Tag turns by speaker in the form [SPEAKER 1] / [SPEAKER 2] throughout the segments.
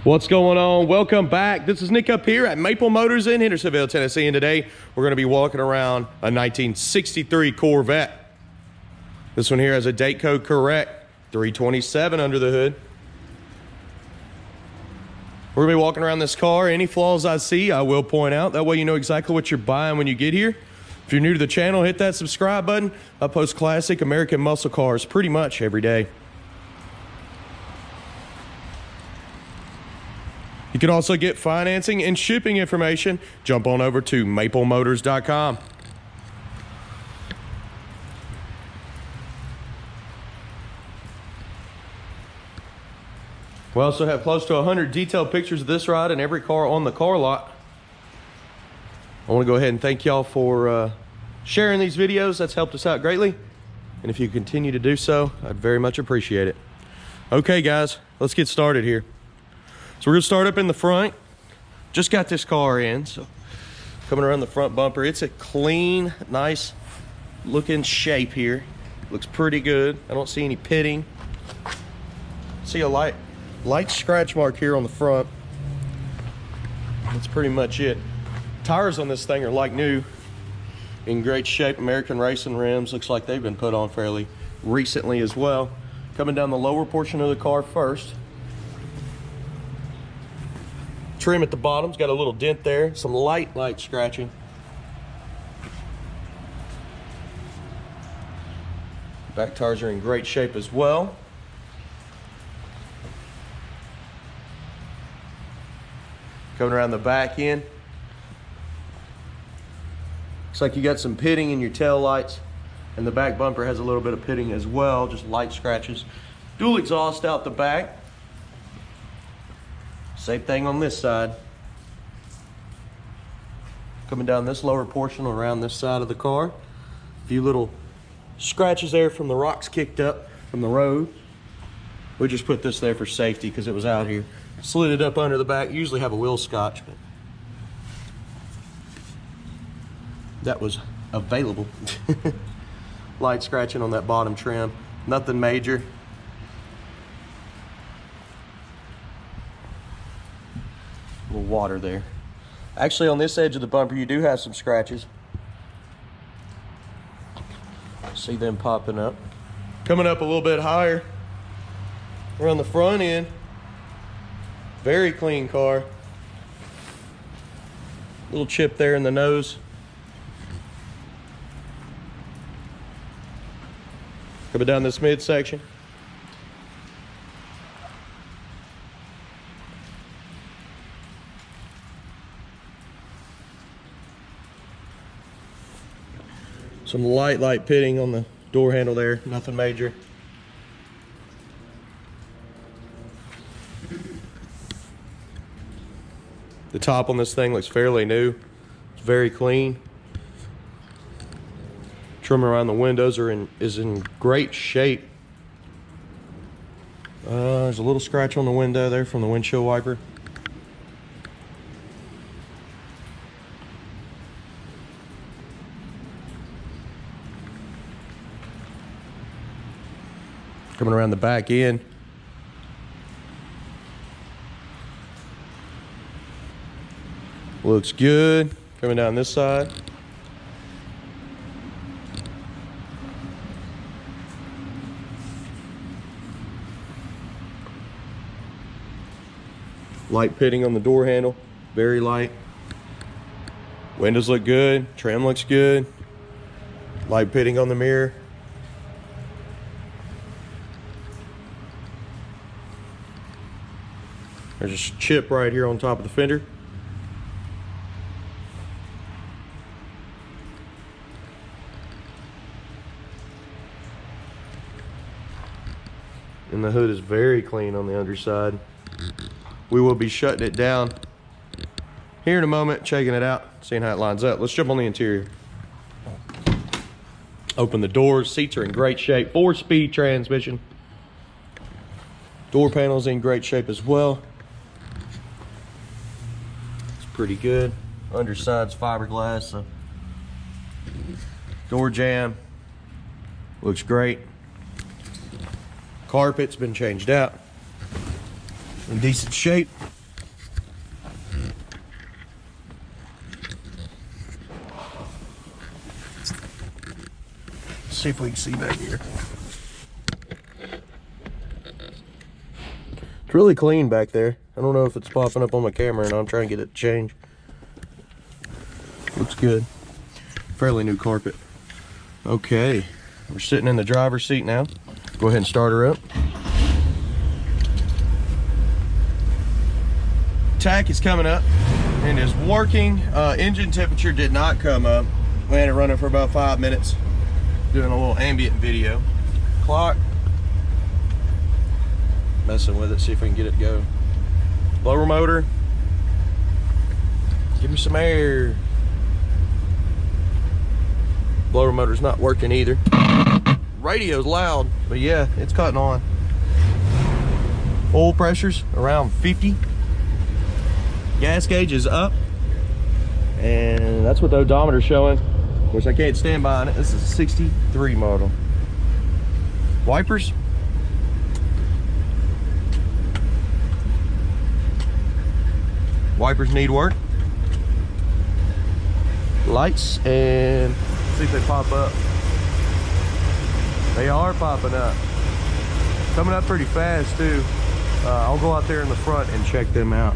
[SPEAKER 1] What's going on? Welcome back. This is Nick up here at Maple Motors in Hendersonville, Tennessee, and today we're going to be walking around a 1963 Corvette. This one here has a date code correct, 327 under the hood. We're going to be walking around this car. Any flaws I see, I will point out. That way you know exactly what you're buying when you get here. If you're new to the channel, hit that subscribe button. I post classic American muscle cars pretty much every day. You can also get financing and shipping information. Jump on over to maplemotors.com. We also have close to 100 detailed pictures of this ride and every car on the car lot. I want to go ahead and thank y'all for sharing these videos. That's helped us out greatly. And if you continue to do so, I'd very much appreciate it. Okay, guys, let's get started here. So we're gonna start up in the front. Just got this car in, so coming around the front bumper, it's a clean, nice looking shape here. Looks pretty good. I don't see any pitting. See a light scratch mark here on the front. That's pretty much it. Tires on this thing are like new, in great shape. American racing rims. Looks like they've been put on fairly recently as well. Coming down the lower portion of the car first. Trim at the bottom's got a little dent there, some light scratching. Back tires are in great shape as well. Coming around the back end, looks like you got some pitting in your tail lights, and the back bumper has a little bit of pitting as well, just light scratches. Dual exhaust out the back. Same thing on this side. Coming down this lower portion around this side of the car. A few little scratches there from the rocks kicked up from the road. We just put this there for safety because it was out here. Slid it up under the back. Usually have a wheel scotch, but that was available. Light scratching on that bottom trim. Nothing major. Little water there. Actually, on this edge of the bumper, you do have some scratches. See them popping up. Coming up a little bit higher, we're on the front end. Very clean car. Little chip there in the nose. Coming down this midsection. Some light pitting on the door handle there, nothing major. The top on this thing looks fairly new. It's very clean. Trim around the windows is in great shape. There's a little scratch on the window there from the windshield wiper. Coming around the back end. Looks good. Coming down this side. Light pitting on the door handle. Very light. Windows look good. Trim looks good. Light pitting on the mirror. There's a chip right here on top of the fender. And the hood is very clean on the underside. We will be shutting it down here in a moment, checking it out, seeing how it lines up. Let's jump on the interior. Open the doors. Seats are in great shape. 4-speed transmission. Door panel's in great shape as well. Pretty good. Underside's fiberglass. So door jamb looks great. Carpet's been changed out. In decent shape. see if we can see back here. It's really clean back there. I don't know if it's popping up on my camera, and I'm trying to get it to change. Looks good. Fairly new carpet. Okay, we're sitting in the driver's seat now. Go ahead and start her up. Tack is coming up and is working. Engine temperature did not come up. We had it running for about 5 minutes, doing a little ambient video. Clock, messing with it, see if we can get it to go. Blower motor, give me some air. Blower motor's not working either. Radio's loud, but yeah, it's cutting on. Oil pressure's around 50. Gas gauge is up, and that's what the odometer's showing. Of course, I can't stand behind it. This is a 63 model. Wipers. Wipers need work. Lights, and see if they pop up. They are popping up. Coming up pretty fast too. I'll go out there in the front and check them out.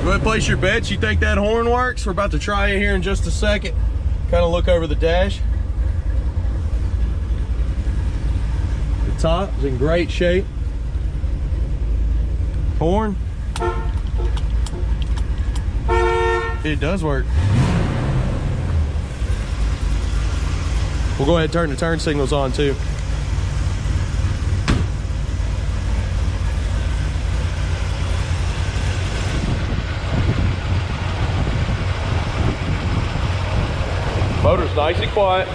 [SPEAKER 1] Go ahead and place your bets. You think that horn works? We're about to try it here in just a second. Kind of look over the dash. The top is in great shape. Horn. It does work. We'll go ahead and turn the turn signals on too. Motor's nice and quiet.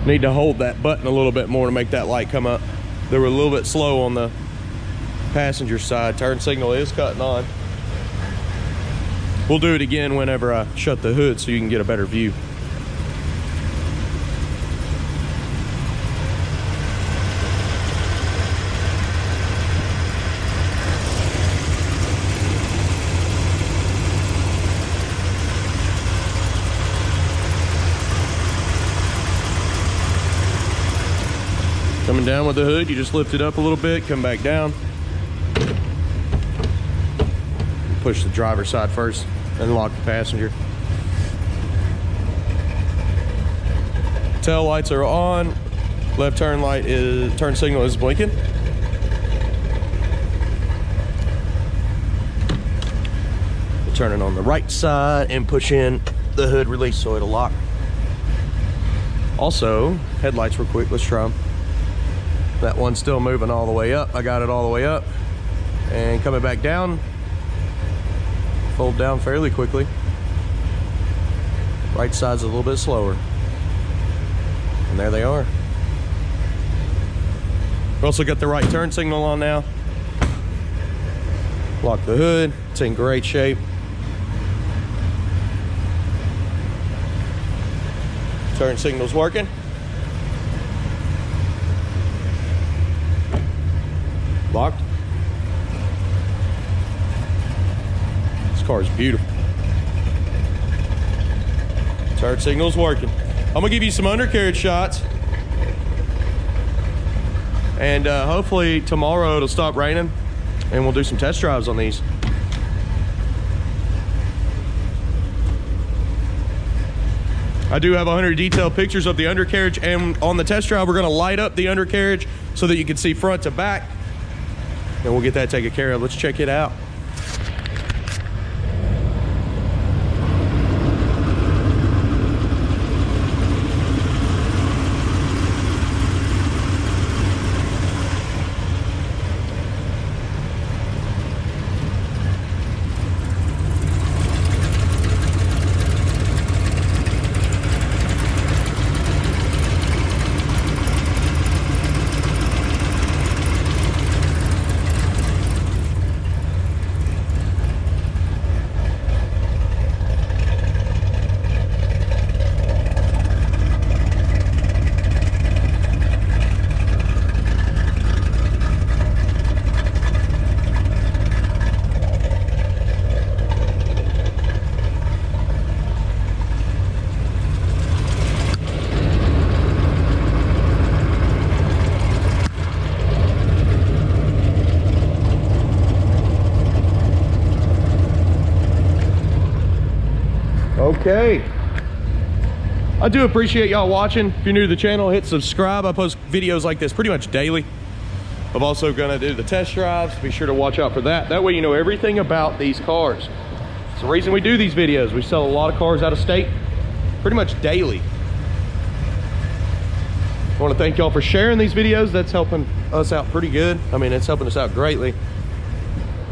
[SPEAKER 1] Need to hold that button a little bit more to make that light come up. They were a little bit slow on the passenger side. Turn signal is cutting on. We'll do it again whenever I shut the hood so you can get a better view. Coming down with the hood, you just lift it up a little bit, come back down. Push the driver's side first, then lock the passenger. Tail lights are on. Left turn light is, turn signal is blinking. We'll turn it on the right side and push in the hood release so it'll lock. Also, headlights real quick, let's try them. That one's still moving all the way up. I got it all the way up. And coming back down, fold down fairly quickly. Right side's a little bit slower. And there they are. We've also got the right turn signal on now. Lock the hood, it's in great shape. Turn signal's working. Locked. This car is beautiful. Turn signal's working. I'm gonna give you some undercarriage shots, and hopefully tomorrow it'll stop raining and we'll do some test drives on these. I do have 100 detailed pictures of the undercarriage, and on the test drive we're gonna light up the undercarriage so that you can see front to back. And we'll get that taken care of. Let's check it out. Okay. I do appreciate y'all watching. If you're new to the channel, hit subscribe. I post videos like this pretty much daily. I'm also gonna do the test drives. Be sure to watch out for that. That way you know everything about these cars. It's the reason we do these videos. We sell a lot of cars out of state pretty much daily. I want to thank y'all for sharing these videos. That's helping us out pretty good. I mean, it's helping us out greatly.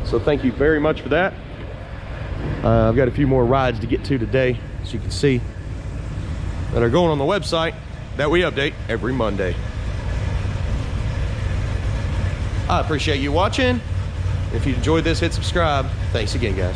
[SPEAKER 1] So thank you very much for that. I've got a few more rides to get to today, as you can see, that are going on the website that we update every Monday. I appreciate you watching. If you enjoyed this, hit subscribe. Thanks again, guys.